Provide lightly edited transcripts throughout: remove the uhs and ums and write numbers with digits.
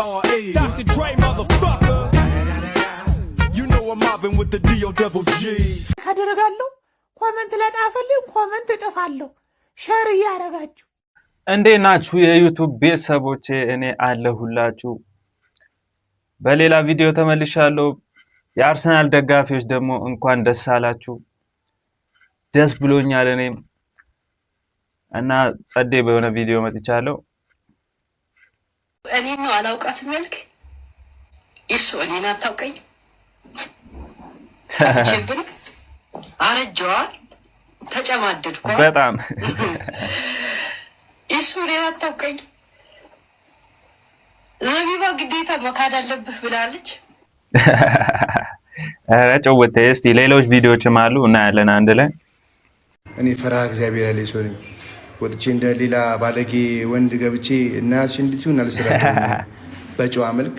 R.A. Dr. Dre, motherfucker. You know I'm mobbing with the D.O. Double G. ካደረጋለሁ ኮሜንት ለጣፈልኝ ኮሜንት እጥፋለሁ ሼር ያረጋችሁ እንዴት ናችሁ የዩቲዩብ ቤተሰቦቼ? እኔ አለሁላችሁ። በሌላ ቪዲዮ ተመልሻለሁ። የአርሰናል ደጋፊዎች ደግሞ እንኳን ደስ አላችሁ። ደስ ብሎኛል እኔም እና ጸዴ በሆነ ቪዲዮ መጥቻለሁ። እኔ ነው አላውቃት መልክ እሱ እኔን አታውቀኝ ችግር አረጃዋ ተጨማደድኩ በጣም እሱ እኔን አታውቀኝ ዘቢባ ግዴታ መካድ አለብህ ብላለች። ጨውቴ እስቲ ሌሎች ቪዲዮዎችም አሉ እና ያለን አንድ ላይ እኔ ፈራህ እግዚአብሔር ያለኝ ሰው ነኝ። ወጥቼ እንደ ሌላ ባለጌ ወንድ ገብቼ እናትሽ እንድትሆን አልሰራም። በጨዋ መልክ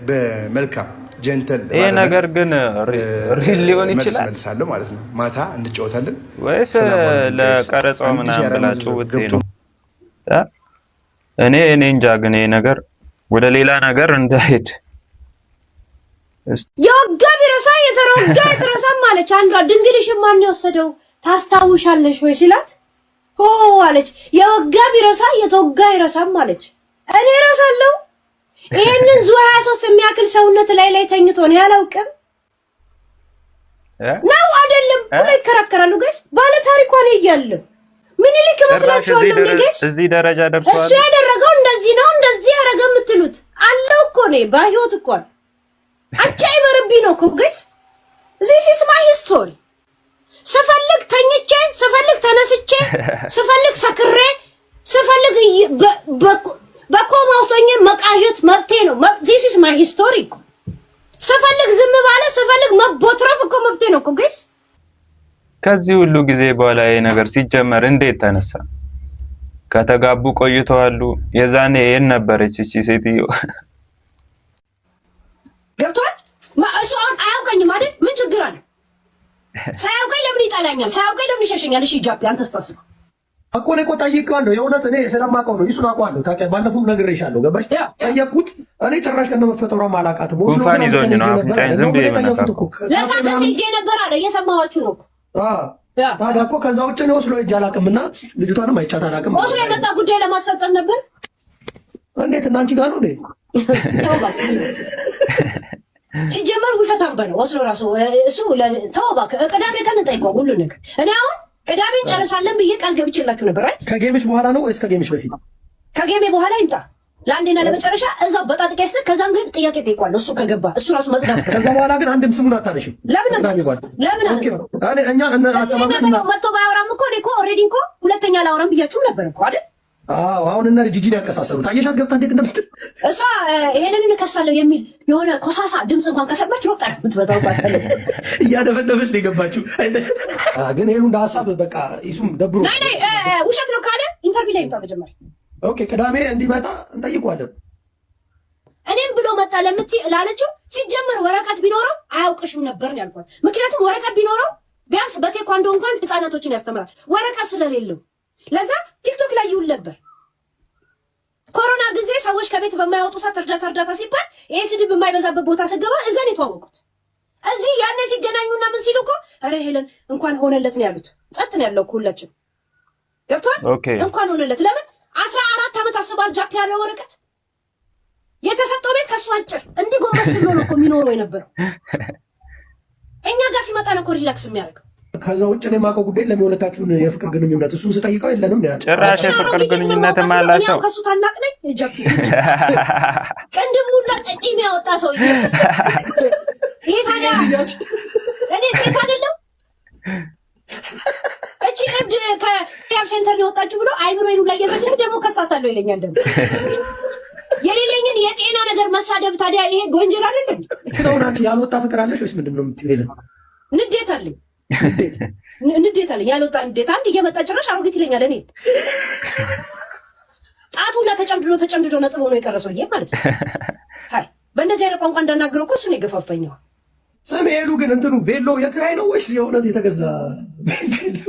በመልካም ጀንተል ይሄ ነገር ግን ሪል ሊሆን ይችላል መልሳለሁ ማለት ነው። ማታ እንጫወታለን ወይስ ለቀረጻው ምናምን ብላችሁ ወጥቴ ነው? እኔ እንጃ ግን ይሄ ነገር ወደ ሌላ ነገር እንዳይሄድ የወጋ ቢረሳ የተረጋ የተረሳ ማለች አንዷ ድንግልሽ ማን የወሰደው ታስታውሻለሽ ወይ ሲላት ኦ አለች። የወጋ ቢረሳ የተወጋ ይረሳም ማለች። እኔ ረሳለሁ ይሄንን ዙ 23 የሚያክል ሰውነት ላይ ተኝቶ ነው ያላውቅም ነው አይደለም ብሎ ይከራከራሉ። ጋይስ ባለ ታሪኳ ነው ይያለ ምን ይልክ መስላችኋል? እንዴት እዚህ ደረጃ ደርሷል? እሱ ያደረገው እንደዚህ ነው እንደዚህ ያረገ የምትሉት አለው እኮ ነው ባይሆት እኮ አጫይበርቢ ነው እኮ ጋይስ። this is my history። ስፈልግ ተኝቼ ስፈልግ ተነስቼ ስፈልግ ሰክሬ ስፈልግ በኮማ ውስጥ ሆኜ መቃዠት መብቴ ነው። this is my history። ስፈልግ ዝም ባለ ስፈልግ መቦትረፍ እኮ መብቴ ነው እኮ ጋይስ። ከዚህ ሁሉ ጊዜ በኋላ ይሄ ነገር ሲጀመር እንዴት ተነሳ? ከተጋቡ ቆይተዋል። የዛኔ የት ነበረች እቺ ሴትዮ? ገብቷል ማእሱ አያውቀኝም አይደል? ምን ችግር አለ? ሳያውቀኝ ለምን ይጣላኛል? ሳያውቀኝ ለምን ይሸሸኛል? እሺ ጃፒ አንተስ ታስብ እኮ ነው። ቆጣይቀዋለሁ የእውነት እኔ ስለማውቀው ነው። ይሱን አውቀዋለሁ። ታውቂያለሽ፣ ባለፈውም ነግሬሻለሁ። ገባሽ? ጠየቅኩት። እኔ ጭራሽ ከነ መፈጠሯ ማላቃት ቦስ ነው። ጉንፋን ይዞኝ ነው አፍንጫዬን ዝም ብዬ ጠየቅኩት እኮ ለሳምንት ሄጄ ነበር አለ። እየሰማኋችሁ ነው እኮ። ታዲያ እኮ ከዛ ውጭ ነው ወስሎ ሄጄ አላውቅምና ልጅቷንም አይቻት አላውቅም። ወስሎ የመጣ ጉዳይ ለማስፈጸም ነበር። እንዴት እና አንቺ ጋር ነው እንዴ? ሲጀመር ውሸታም በለው ወስሎ ራሱ እሱ ተወባክ ቅዳሜ ቀን እንጠይቀው ሁሉ ነገር። እኔ አሁን ቅዳሜ እንጨርሳለን ብዬ ቃል ገብቼላችሁ ነበር አይደል? ከጌምሽ በኋላ ነው ወይስ ከጌምሽ በፊት? ከጌሜ በኋላ ይምጣ ለአንዴና ለመጨረሻ እዛው በጣጥቂያ ስለ ከዛም ግን ጥያቄ ጠይቋል። እሱ ከገባ እሱ ራሱ መዝጋት ከዛ በኋላ ግን አንድም ስሙን አታነሽም። ለምን እኛ እነ አሰማምና መጥቶ ባያወራም እኮ እኔ እኮ ኦልሬዲ እኮ ሁለተኛ ላወራም ብያችሁ ነበር እኮ አይደል? አዎ አሁን እነ ጂጂን ያቀሳሰሩት አየሻት ገብታ እንዴት እንደምትል እሷ ይሄንን እንከሳለሁ የሚል የሆነ ኮሳሳ ድምጽ እንኳን ከሰማች ነው ቀር ምትበታውባት እያደበደበች ነው የገባችው። ግን ይሄን እንደ ሐሳብ በቃ ይሱም ደብሮ ናይ ውሸት ነው ካለ ኢንተርቪው ላይ ይምጣ መጀመሪያ። ኦኬ ቅዳሜ እንዲመጣ እንጠይቀዋለን። እኔም ብሎ መጣ ለምትይ ላለችው ሲጀመር ወረቀት ቢኖረው አያውቅሽም ነበር ያልኳት። ምክንያቱም ወረቀት ቢኖረው ቢያንስ በቴኳንዶ እንኳን ህፃናቶችን ያስተምራል። ወረቀት ስለሌለው ለዛ ቲክቶክ ላይ ይውል ነበር። ኮሮና ጊዜ ሰዎች ከቤት በማያወጡ ሰዓት እርዳታ ሲባል ይሄ ስድብ የማይበዛበት ቦታ ስገባ እዛን የተዋወቁት እዚህ ያኔ ሲገናኙና ምን ሲሉ እኮ አረ ሄለን እንኳን ሆነለት ነው ያሉት። ጸጥ ነው ያለው ሁላችን ገብቷል። እንኳን ሆነለት ለምን 14 ዓመት አስባል ጃፕ ያለው ወረቀት የተሰጠው ቤት ከሱ አጭር እንዲህ ጎንበስ ብሎ ነው እኮ የሚኖረው የነበረው። እኛ ጋር ሲመጣ ነው እኮ ሪላክስ የሚያደርገው። ከዛ ውጭ ነው የማውቀው ጉዳይ ለሚወለታችሁን የፍቅር ግንኙነት እሱን ስጠይቀው የለንም ነው ያለው። ጭራሽ የፍቅር ግንኙነት ማላቸው ከሱ ታላቅ ነኝ ጃፒ ቀንድም ሁላ ጸጪ የሚያወጣ ሰው ይሄ ታዲያ እኔ ሴት አይደለም እቺ እብድ ከያብ ሴንተር ነው ወጣችሁ ብሎ አይብሮይኑ ላይ እየሰደደ ደግሞ ከሳሳለሁ ይለኛል። ደግሞ የሌለኝን የጤና ነገር መሳደብ ታዲያ ይሄ ወንጀል አይደለም? ስለሆናችሁ ያልወጣ ፍቅር አለሽ ወይስ ምንድነው የምትይው? ንዴት አለኝ ንዴት አለኝ ያልወጣ ንዴት። አንድ እየመጣ ጭራሽ አሮጊት ይለኛል። እኔ ጣቱ ላይ ተጨምድዶ ነጥብ ሆኖ የቀረሰው ይሄ ማለት ነው። ሃይ በእንደዚህ አይነት ቋንቋ እንዳናገረው እኮ እሱ ነው የገፋፈኛው። ስም ሄዱ ግን እንትኑ ቬሎ የክራይ ነው ወይስ የእውነት የተገዛ ቬሎ?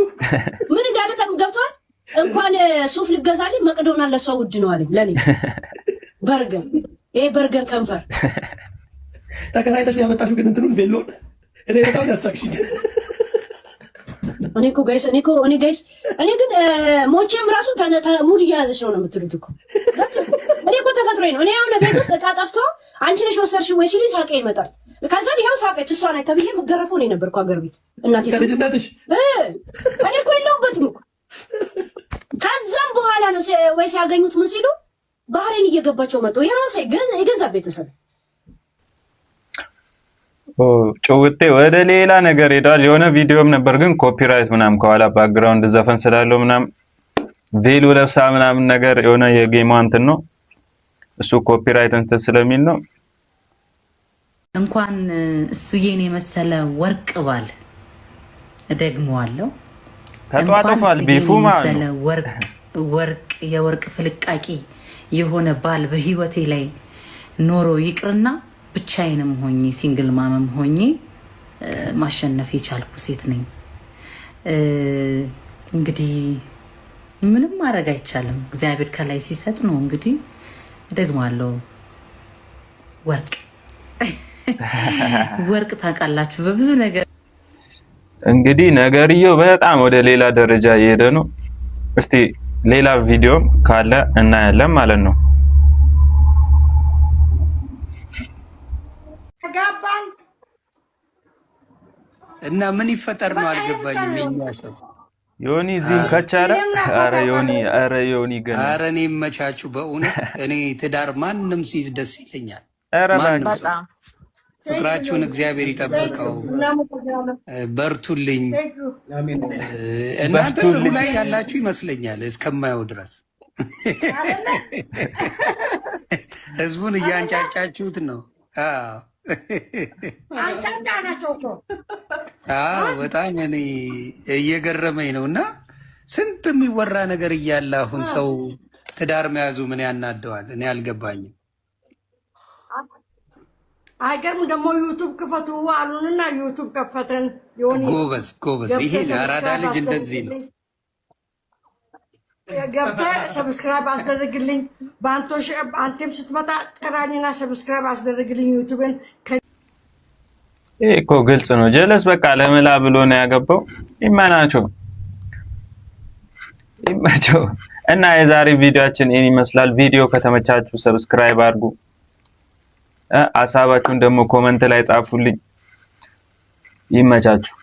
ምን እንዳለ ገብቷል። እንኳን ሱፍ ልገዛልኝ መቅዶና ለሷ ውድ ነው አለኝ ለኔ በርገር ይሄ በርገር ከንፈር ተከራይተሽ ያመጣሽው ግን እንትኑን ቬሎን እኔ በጣም ያሳቅሽኝ። እኔ ግን ሞቼም ራሱ ሙድ እየያዘች ነው የምትሉት እኮ። እኔ እኮ ተፈጥሮዬ ነው። እኔ አሁን ቤት ውስጥ ዕቃ ጠፍቶ አንቺ ነሽ ወሰድሽው ወይ ሲሉኝ ሳቄ ይመጣል። ከዛ ይኸው ሳቀች እሷ ናት ተብዬ የምገረፈው እኔ ነበርኩ አገር ቤት እናቴ ከልጅነትሽ። እኔ እኮ የለሁበትም እኮ። ከዛም በኋላ ነው ወይ ሲያገኙት ምን ሲሉ ባህሬን እየገባቸው መጡ። የራሴ ግን የገዛ ቤተሰብ ጭውቴ ወደ ሌላ ነገር ሄዷል። የሆነ ቪዲዮም ነበር ግን ኮፒራይት ምናምን ከኋላ ባክግራውንድ ዘፈን ስላለው ምናምን ቬሎ ለብሳ ምናምን ነገር የሆነ የጌማ እንትን ነው እሱ ኮፒራይት እንትን ስለሚል ነው። እንኳን እሱ የኔ መሰለ ወርቅ ባል እደግመዋለሁ ተጧጧፋል ቢፉ ማለት ነው። ወርቅ የወርቅ ፍልቃቂ የሆነ ባል በህይወቴ ላይ ኖሮ ይቅርና ብቻዬንም ሆኜ ሲንግል ማመም ሆኜ ማሸነፍ የቻልኩ ሴት ነኝ። እንግዲህ ምንም ማድረግ አይቻልም። እግዚአብሔር ከላይ ሲሰጥ ነው። እንግዲህ እደግማለሁ ወርቅ ታውቃላችሁ በብዙ ነገር። እንግዲህ ነገርየው በጣም ወደ ሌላ ደረጃ እየሄደ ነው። እስቲ ሌላ ቪዲዮም ካለ እናያለን ማለት ነው። እና ምን ይፈጠር ነው አልገባኝም። የኛ ሰው ዮኒ እዚህም ከቻለ ኧረ ዮኒ ገና ኧረ እኔ መቻችሁ በእውነት እኔ ትዳር ማንም ሲይዝ ደስ ይለኛል። ኧረ ፍቅራችሁን እግዚአብሔር ይጠብቀው። በርቱልኝ። እናንተ ጥሩ ላይ ያላችሁ ይመስለኛል እስከማየው ድረስ ህዝቡን እያንጫጫችሁት ነው። በጣም እኔ እየገረመኝ ነው። እና ስንት የሚወራ ነገር እያለ አሁን ሰው ትዳር መያዙ ምን ያናደዋል? እኔ አልገባኝም። አይገርም ደግሞ ዩቱብ ክፈቱ አሉንና ዩቱብ ከፈተን። ጎበዝ ይሄ አራዳ ልጅ እንደዚህ ነው። ገብተህ ሰብስክራይብ አስደርግልኝ። አንተም ስትመጣ ጥራኝና ሰብስክራይብ አስደርግልኝ ዩቱብን። ይሄ እኮ ግልጽ ነው። ጀለስ በቃ ለመላ ብሎ ነው ያገባው። ይመናቸው። እና የዛሬ ቪዲዮአችን ይሄን ይመስላል። ቪዲዮ ከተመቻችሁ ሰብስክራይብ አድርጉ። ሐሳባችሁን ደግሞ ኮሜንት ላይ ጻፉልኝ። ይመቻችሁ።